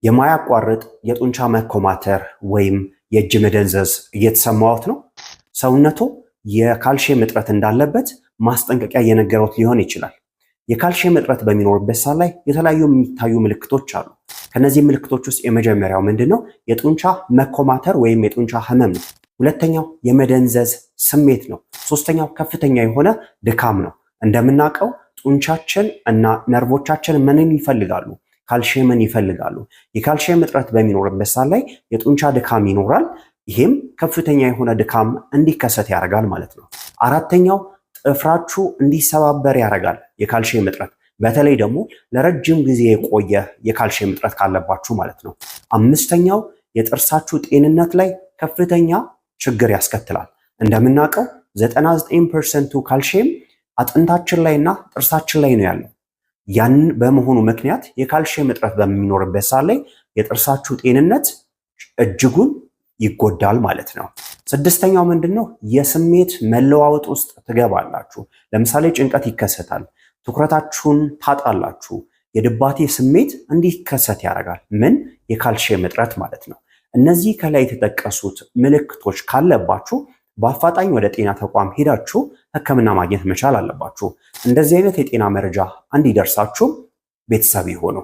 የማያቋርጥ የጡንቻ መኮማተር ወይም የእጅ መደንዘዝ እየተሰማዎት ነው? ሰውነቶ የካልሲየም እጥረት እንዳለበት ማስጠንቀቂያ እየነገረዎት ሊሆን ይችላል። የካልሲየም እጥረት በሚኖርበት ሰዓት ላይ የተለያዩ የሚታዩ ምልክቶች አሉ። ከነዚህ ምልክቶች ውስጥ የመጀመሪያው ምንድነው? የጡንቻ መኮማተር ወይም የጡንቻ ህመም ነው። ሁለተኛው የመደንዘዝ ስሜት ነው። ሶስተኛው ከፍተኛ የሆነ ድካም ነው። እንደምናውቀው ጡንቻችን እና ነርቮቻችን ምንን ይፈልጋሉ? ካልሲየምን ይፈልጋሉ። የካልሲየም እጥረት በሚኖርበት ሰዓት ላይ የጡንቻ ድካም ይኖራል። ይሄም ከፍተኛ የሆነ ድካም እንዲከሰት ያደርጋል ማለት ነው። አራተኛው ጥፍራችሁ እንዲሰባበር ያደርጋል። የካልሲየም እጥረት በተለይ ደግሞ ለረጅም ጊዜ የቆየ የካልሲየም እጥረት ካለባችሁ ማለት ነው። አምስተኛው የጥርሳችሁ ጤንነት ላይ ከፍተኛ ችግር ያስከትላል። እንደምናውቀው 99% ካልሲየም አጥንታችን ላይና ጥርሳችን ላይ ነው ያለው። ያንን በመሆኑ ምክንያት የካልሲየም እጥረት በሚኖርበት ሰዓት ላይ የጥርሳችሁ ጤንነት እጅጉን ይጎዳል ማለት ነው። ስድስተኛው ምንድነው? የስሜት መለዋወጥ ውስጥ ትገባላችሁ። ለምሳሌ ጭንቀት ይከሰታል፣ ትኩረታችሁን ታጣላችሁ፣ የድባቴ ስሜት እንዲከሰት ያደርጋል። ምን? የካልሲየም እጥረት ማለት ነው። እነዚህ ከላይ የተጠቀሱት ምልክቶች ካለባችሁ በአፋጣኝ ወደ ጤና ተቋም ሄዳችሁ ሕክምና ማግኘት መቻል አለባችሁ። እንደዚህ አይነት የጤና መረጃ እንዲደርሳችሁ ቤተሰብ ይሁኑ።